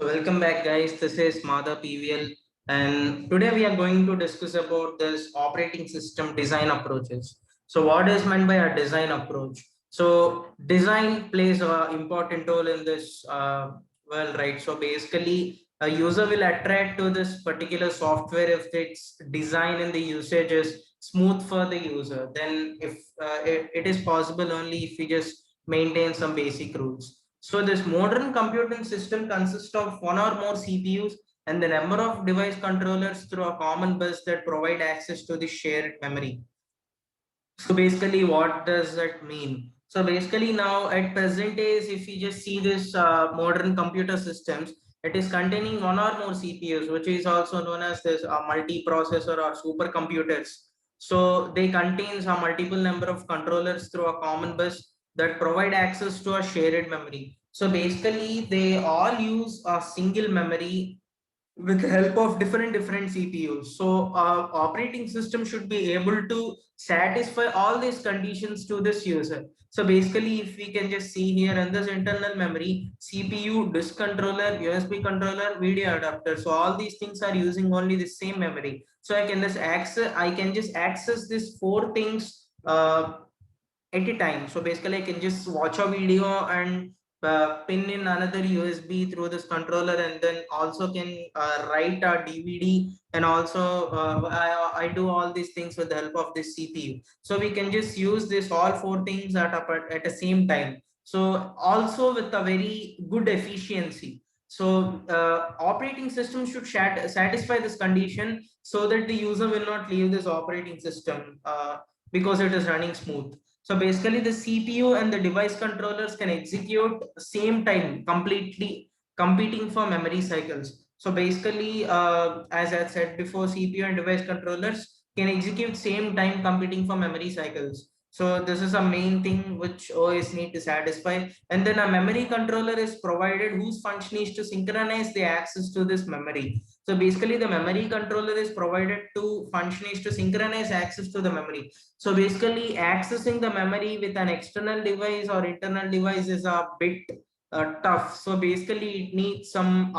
So welcome back, guys. This is Madhav PVL, and today we are going to discuss about this operating system design approaches. So what is meant by a design approach? So design plays an important role in this right? So basically, a user will attract to this particular software if its design and the usage is smooth for the user. Then if it is possible only if we just maintain some basic rules. So this modern computing system consists of one or more CPUs and the number of device controllers through a common bus that provide access to the shared memory. So basically, what does that mean? So basically now at present days, if you just see this modern computer systems, it is containing one or more CPUs, which is also known as this multi-processor or supercomputers. So they contains a multiple number of controllers through a common bus that provide access to a shared memory. So basically, they all use a single memory with the help of different CPUs. So operating system should be able to satisfy all these conditions to this user. So basically, if we can just see here in this internal memory, CPU, disk controller, USB controller, video adapter. So all these things are using only the same memory. So I can just access these four things at a time. So basically, I can just watch a video and pin in another USB through this controller, and then also can write a DVD, and also I do all these things with the help of this CPU. So we can just use this all four things at the same time. So also with a very good efficiency. So operating system should satisfy this condition so that the user will not leave this operating system because it is running smooth. So basically the CPU and the device controllers can execute same time completely competing for memory cycles. So basically, as I said before, CPU and device controllers can execute same time competing for memory cycles. So this is a main thing which OS need to satisfy. And then a memory controller is provided whose function is to synchronize the access to this memory. So basically the memory controller is provided to function is to synchronize access to the memory. So basically accessing the memory with an external device or internal device is a bit tough. So basically it needs some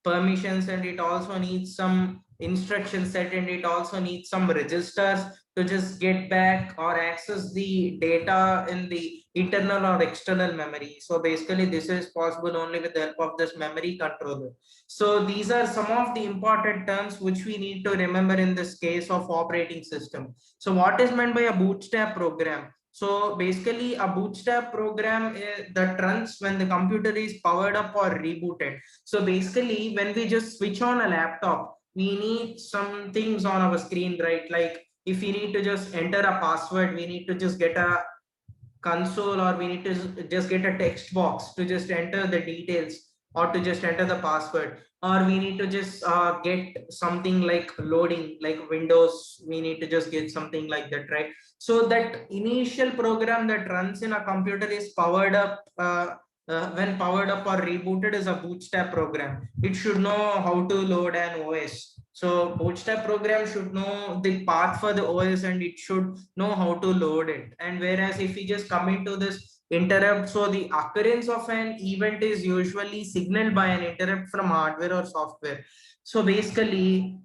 permissions, and it also needs some instruction set, and it also needs some registers to just get back or access the data in the internal or external memory. So basically this is possible only with the help of this memory controller. So these are some of the important terms which we need to remember in this case of operating system. So what is meant by a bootstrap program? So basically a bootstrap program that runs when the computer is powered up or rebooted. So basically when we just switch on a laptop, we need some things on our screen, right? Like if we need to just enter a password, we need to just get a console, or we need to just get a text box to just enter the details or to just enter the password, or we need to just get something like loading like Windows, we need to just get something like that, right? So that initial program that runs in a computer is powered up when powered up or rebooted is a bootstrap program. It should know how to load an OS. So bootstrap program should know the path for the OS, and it should know how to load it. And whereas if we just come into this interrupt, so the occurrence of an event is usually signaled by an interrupt from hardware or software. So basically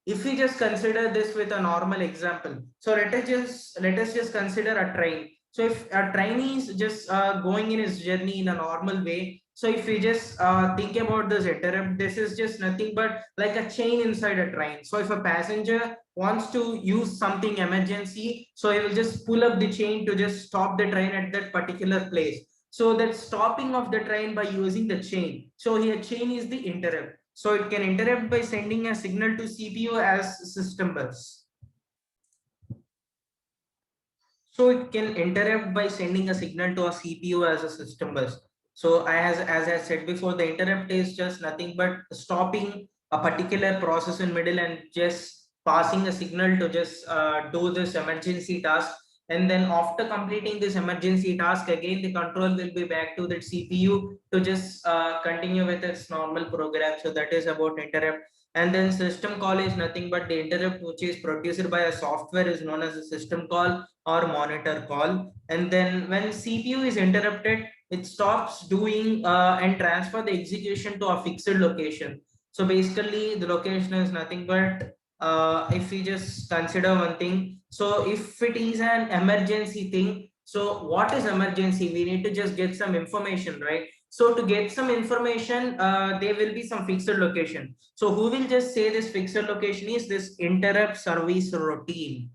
if we just consider this with a normal example, so let us just consider a train. So if a train is just going in its journey in a normal way, so if we just think about this interrupt, this is just nothing but like a chain inside a train. So if a passenger wants to use something emergency, so he will just pull up the chain to just stop the train at that particular place. So that stopping of the train by using the chain. So here chain is the interrupt. So it can interrupt by sending a signal to CPU as system bus. So it can interrupt by sending a signal to a CPU as a system bus. So as I said before, the interrupt is just nothing but stopping a particular process in middle and just passing a signal to just do this emergency task. And then after completing this emergency task, again the control will be back to the CPU to just continue with its normal program. So that is about interrupt. And then system call is nothing but the interrupt which is produced by a software is known as a system call or monitor call. And then when CPU is interrupted, it stops doing and transfer the execution to a fixed location. So basically the location is nothing but if we just consider one thing, so if it is an emergency thing, so what is emergency? We need to just get some information, right? So to get some information, there will be some fixed location. So who will just say this fixed location is this interrupt service routine.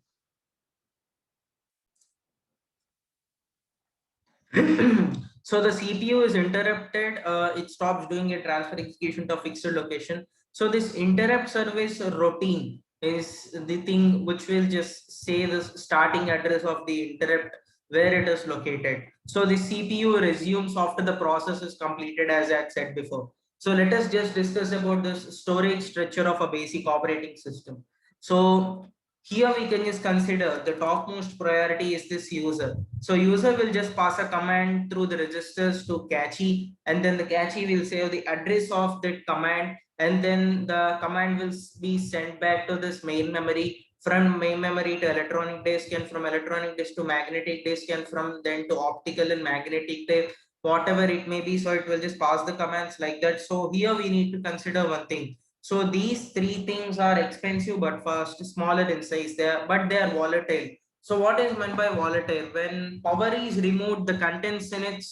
So the CPU is interrupted, it stops doing a transfer execution to a fixed location. So this interrupt service routine is the thing which will just say the starting address of the interrupt where it is located. So the CPU resumes after the process is completed, as I had said before. So let us just discuss about this storage structure of a basic operating system. So here we can just consider the topmost priority is this user. So user will just pass a command through the registers to cache, and then the cache will save the address of that command, and then the command will be sent back to this main memory, from main memory to electronic disk, and from electronic disk to magnetic disk, and from then to optical and magnetic tape, whatever it may be. So it will just pass the commands like that. So here we need to consider one thing. So these three things are expensive but fast, smaller in size, but they are volatile. So what is meant by volatile? When power is removed, the contents in it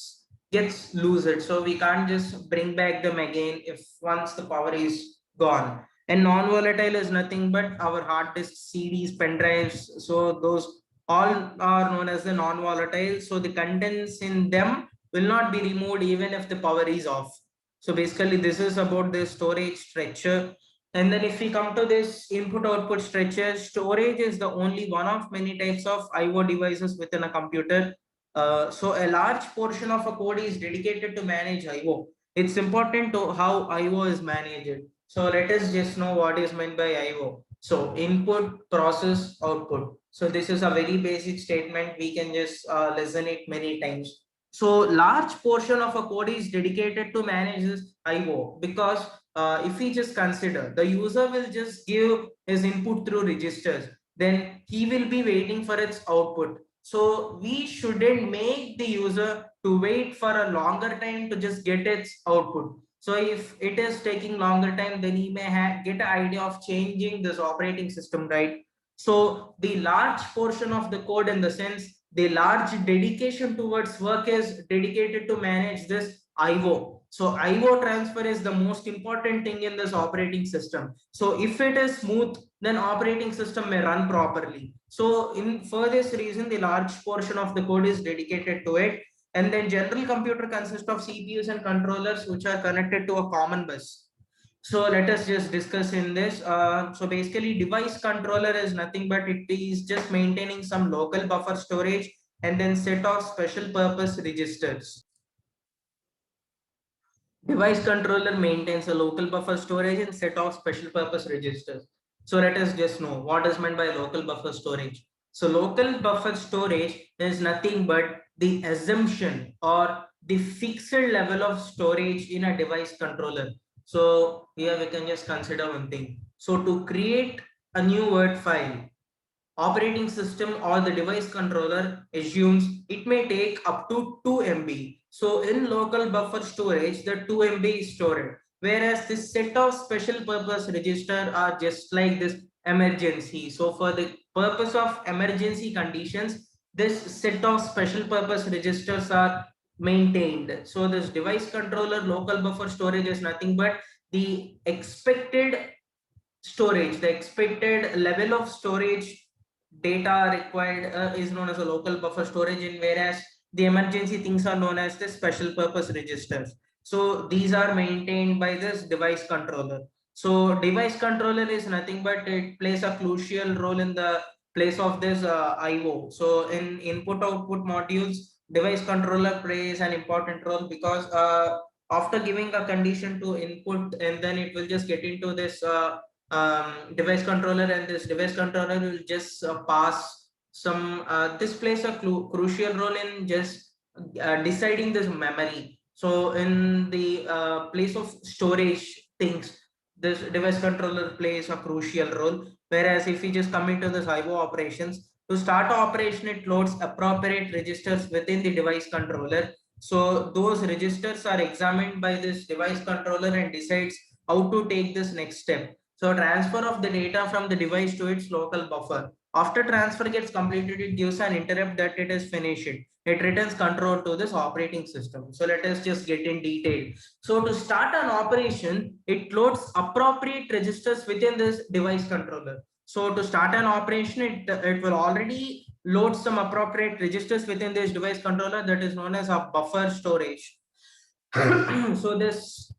gets loosened. So we can't just bring back them again if once the power is gone. And non-volatile is nothing but our hard disk, CDs, pen drives. So those all are known as the non-volatile. So the contents in them will not be removed even if the power is off. So basically this is about the storage structure. And then if we come to this input output structure, storage is the only one of many types of IO devices within a computer. So a large portion of a code is dedicated to manage IO. It's important to how IO is managed. So let us just know what is meant by IO. So input, process, output. So this is a very basic statement. We can just listen it many times. So large portion of a code is dedicated to manage this IO, because if we just consider the user will just give his input through registers, then he will be waiting for its output. So we shouldn't make the user to wait for a longer time to just get its output. So if it is taking longer time, then he may get an idea of changing this operating system, right? So the large portion of the code, in the sense the large dedication towards work, is dedicated to manage this IO. So IO transfer is the most important thing in this operating system. So if it is smooth, then operating system may run properly. So for this reason, the large portion of the code is dedicated to it. And then general computer consists of CPUs and controllers which are connected to a common bus. So let us just discuss in this. So basically device controller is nothing but it is just maintaining some local buffer storage and then set of special purpose registers. Device controller maintains a local buffer storage and set of special purpose registers. So let us just know what is meant by local buffer storage. So local buffer storage is nothing but the assumption or the fixed level of storage in a device controller. So here we can just consider one thing. So to create a new word file, operating system or the device controller assumes it may take up to 2 MB. So in local buffer storage, the 2 MB is stored, whereas this set of special purpose register are just like this emergency. So for the purpose of emergency conditions, this set of special purpose registers are maintained. So this device controller local buffer storage is nothing but the expected storage, the expected level of storage data required is known as a local buffer storage, and whereas the emergency things are known as the special purpose registers. So these are maintained by this device controller. So device controller is nothing but it plays a crucial role in the place of this IO. So in input output modules, device controller plays an important role, because after giving a condition to input, and then it will just get into this device controller, and this device controller will just pass some this plays a crucial role in just deciding this memory. So in the place of storage things, this device controller plays a crucial role, whereas if we just come into this IO operations, to start operation it loads appropriate registers within the device controller, So those registers are examined by this device controller and decides how to take this next step. So transfer of the data from the device to its local buffer. After transfer gets completed, it gives an interrupt that it is finished. It returns control to this operating system. So let us just get in detail. So to start an operation, it loads appropriate registers within this device controller. So to start an operation, it will already load some appropriate registers within this device controller, that is known as a buffer storage. So this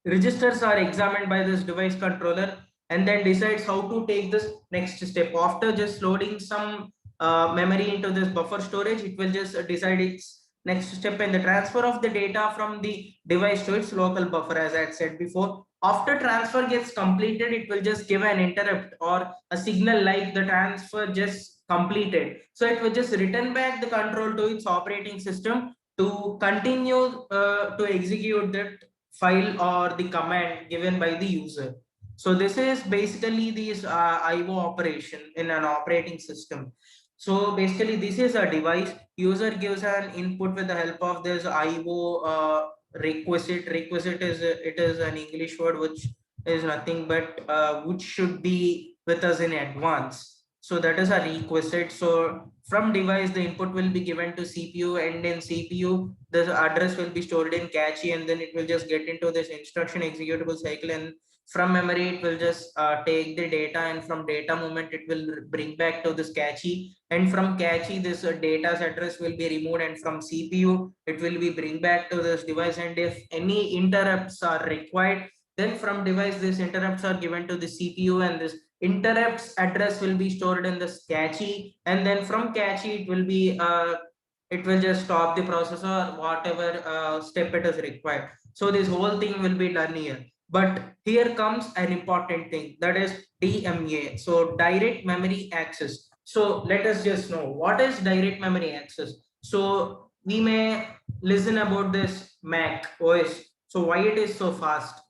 registers are examined by this device controller and then decides how to take this next step. After just loading some memory into this buffer storage, it will just decide its next step in the transfer of the data from the device to its local buffer. As I had said before, after transfer gets completed, it will just give an interrupt or a signal like the transfer just completed. So it will just return back the control to its operating system to continue to execute that file or the command given by the user. So this is basically this IO operation in an operating system. So basically this is a device. User gives an input with the help of this IO requisite. Requisite is it is an English word which is nothing but which should be with us in advance. So that is a requisite. So from device, the input will be given to CPU, and in CPU, the address will be stored in cache, and then it will just get into this instruction executable cycle. And from memory, it will just take the data, and from data moment, it will bring back to this cache. And from cache, this data's address will be removed, and from CPU, it will be bring back to this device. And if any interrupts are required, then from device, these interrupts are given to the CPU, and this interrupts address will be stored in the cache, and then from cache it will just stop the processor whatever step it is required. So this whole thing will be done here. But here comes an important thing, that is DMA. So direct memory access. So let us just know what is direct memory access. So we may listen about this Mac OS. So why it is so fast?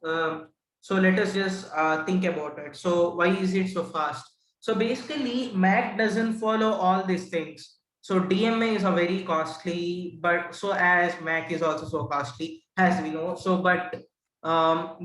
So let us just think about it. So why is it so fast? So basically Mac doesn't follow all these things. So DMA is a very costly, but so as Mac is also so costly as we know. So but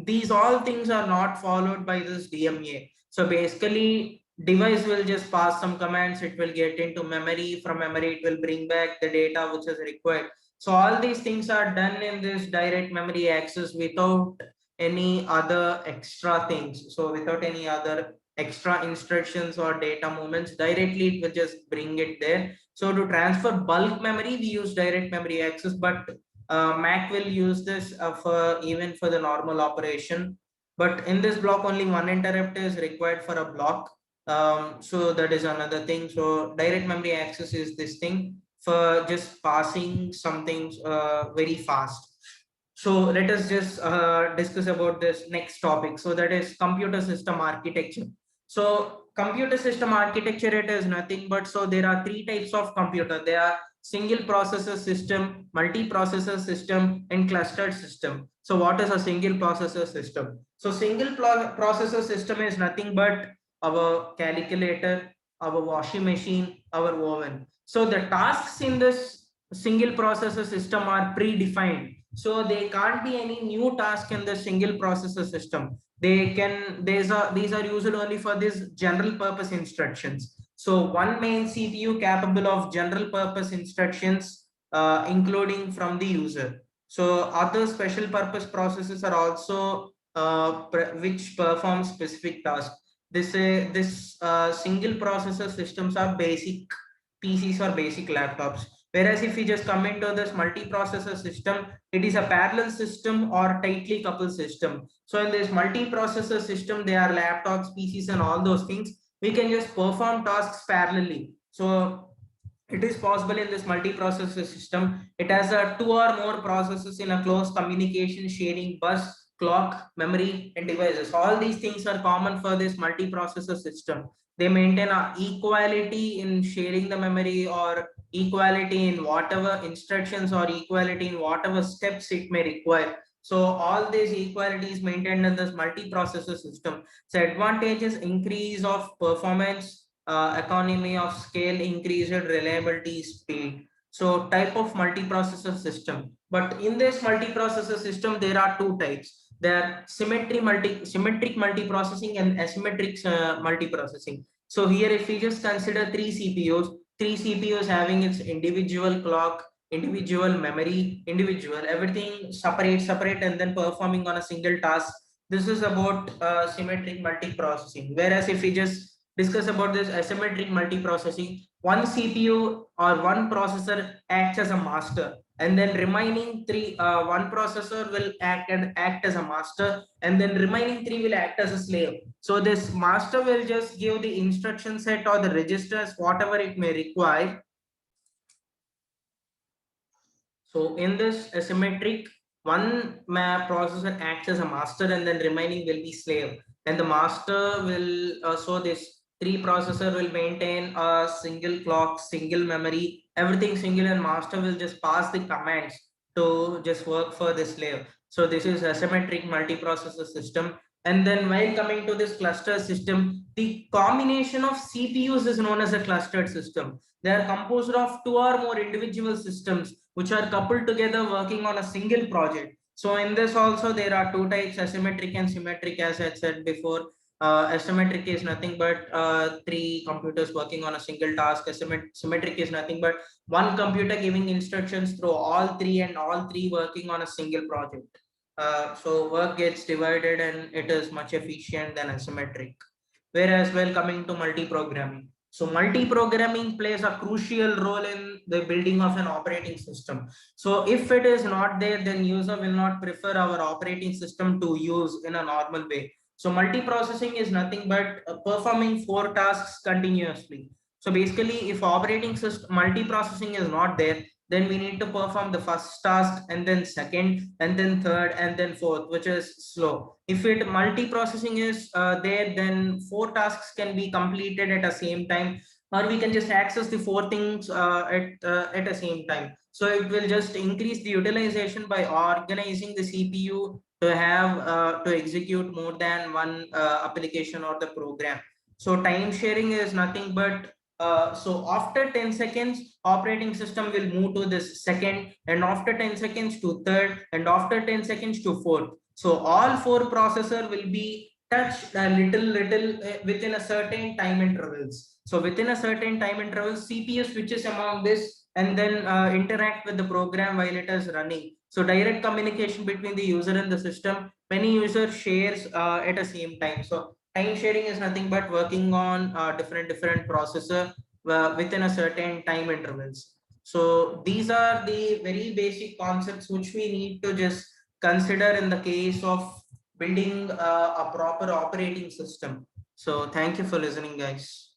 these all things are not followed by this DMA. So basically device will just pass some commands, it will get into memory, from memory it will bring back the data which is required. So all these things are done in this direct memory access without any other extra things. So without any other extra instructions or data movements, directly it will just bring it there. So to transfer bulk memory, we use direct memory access, but Mac will use this for even for the normal operation. But in this block, only one interrupt is required for a block. So that is another thing. So direct memory access is this thing for just passing some things very fast. So let us just discuss about this next topic. So that is computer system architecture. So computer system architecture, it is nothing but, so there are three types of computer. There are single processor system, multi-processor system, and clustered system. So what is a single processor system? So single processor system is nothing but our calculator, our washing machine, our oven. So the tasks in this single processor system are predefined. So they can't be any new task in the single processor system. These are used only for this general purpose instructions. So one main CPU capable of general purpose instructions, including from the user. So other special purpose processes are also which perform specific tasks. This single processor systems are basic PCs or basic laptops. Whereas if we just come into this multi-processor system, it is a parallel system or tightly coupled system. So in this multi-processor system, there are laptops, PCs, and all those things. We can just perform tasks parallelly. So it is possible in this multi-processor system. It has a two or more processes in a close communication sharing bus, clock, memory, and devices. All these things are common for this multi-processor system. They maintain a equality in sharing the memory, or equality in whatever instructions, or equality in whatever steps it may require. So all these equalities maintained in this multi-processor system. So advantages: increase of performance, economy of scale, increased reliability, speed. So type of multiprocessor system. But in this multiprocessor system, there are two types. There are symmetric multiprocessing and asymmetric multiprocessing. So here, if we just consider three CPUs having its individual clock, individual memory, individual everything separate, and then performing on a single task. This is about symmetric multiprocessing. Whereas if we just discuss about this asymmetric multiprocessing, one CPU or one processor acts as a master, and then remaining three, one processor will act as a master, and then remaining three will act as a slave. So this master will just give the instruction set or the registers, whatever it may require. So in this asymmetric, one processor acts as a master, and then remaining will be slave. And the master will, so this three processor will maintain a single clock, single memory, everything single, and master will just pass the commands to just work for the slave. So this is asymmetric multiprocessor system. And then while coming to this cluster system, the combination of CPUs is known as a clustered system. They are composed of two or more individual systems which are coupled together working on a single project. So in this also there are two types, asymmetric and symmetric, as I said before. Asymmetric is nothing but three computers working on a single task. Symmetric is nothing but one computer giving instructions through all three, and all three working on a single project. So work gets divided and it is much efficient than asymmetric. Whereas while coming to multi-programming, so multi-programming plays a crucial role in the building of an operating system. So if it is not there, then user will not prefer our operating system to use in a normal way. So multiprocessing is nothing but performing four tasks continuously. So basically, if operating system multiprocessing is not there, then we need to perform the first task, and then second, and then third, and then fourth, which is slow. If it multiprocessing is there, then four tasks can be completed at the same time, or we can just access the four things at the same time. So it will just increase the utilization by organizing the CPU to have to execute more than one application or the program. So time sharing is nothing but so after 10 seconds, operating system will move to this second, and after 10 seconds to third, and after 10 seconds to fourth. So all four processor will be touched a little within a certain time intervals. So within a certain time interval, CPU switches among this, and then interact with the program while it is running. So direct communication between the user and the system. Many users shares at the same time. So time sharing is nothing but working on different processor within a certain time intervals. So these are the very basic concepts which we need to just consider in the case of building a proper operating system. So thank you for listening, guys.